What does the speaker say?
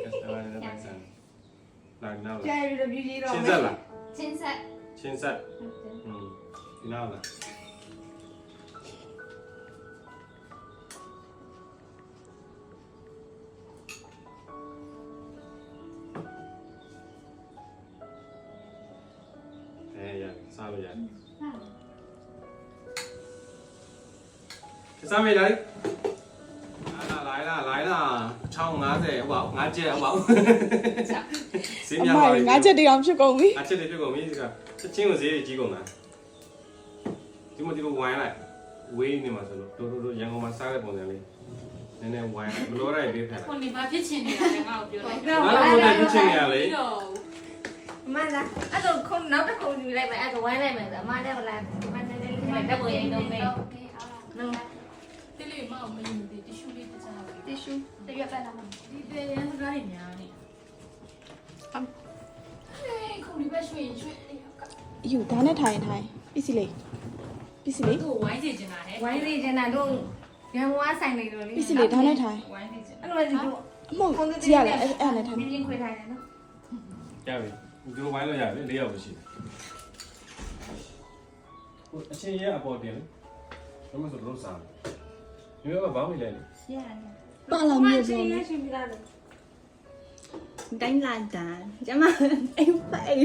customer နဲ့ပိုက်ဆံလာနောက်လာ ကျရရပြူကြီးတော့ ချင်းဆက်လား ချင်းဆက် ချင်းဆက်ဒီနောက်လားရစားလို့ရတယ်စားမေးလိုက်来啦1,050ဟိုပါ5ချက်ဟိုပါဈေးများပါလေ 5ချက်တရောင်ဖြစ်ကုန်ပြီ 5ချက်တွေဖြစ်ကုန်ပြီဒီကချက်ချင်းကိုဈေးကြီးကုန်တာဒီမဒီလိုဝိုင်းလိုက်ဝေးနေမှာဆိုလို့တို့ရန်ကုန်မှာစားတဲ့ပုံစံလေးနည်းနည်းဝိုင်းမလို့ရိုက်ပေးဖက် ခုနေဘာဖြစ်ချင်နေတာလဲငါ့ကိုပြောလိုက် ဘာလို့လဲဖြစ်ချင်ရလဲ မလားအဲ့တော့ခုနောက်တစ်ခုယူလိုက်မယ်အဲ့တော့ဝိုင်းလိုက်မယ်ဆိုအမလည်းမလားမနဲ့လေးတက်ပေါ်ရင်တော့မယ်နော် တိလေးမအောင်မယူသေးတီရှူးလေးတစ်စားပဲ တီရှူးတရွက်ပဲလားမ ဒီတဲ့ရန်စကားတွေများနေဟေးခုနေပဲရွှေရွှေ ယူဒါနဲ့ထိုင်ပစ္စည်းလေး သူ့ဝိုင်းစီချင်တာဟဲ့ ဝိုင်းလေးကျန်တာတို့ရန်ကုန်ဆိုင်နေလို့လေ ပစ္စည်းလေးဒါနဲ့ထိုင် ဝိုင်းစီချင် အဲ့လိုကြီးတို့ အမဟုတ်ကြည့်ရလဲအဲ့နဲ့ထိုင် ပြင်းခွေထားတယ်နော် ရပြီဒီလိုဝိုင်းလို့ရပြီ4ယောက်ပဲရှိတယ်ဟိုအချင်းရဲ့အပေါ်တင်လေဘယ်မှာဆိုတော့စားတယ်ဒီလိုကဘာမှမလဲလေ ရတယ် ပါလာမျိုး ရှ ပေါ့ င်းရရှင်းပြလာတယ် တိုင်းလာတာကျမအိမ်ပိုင်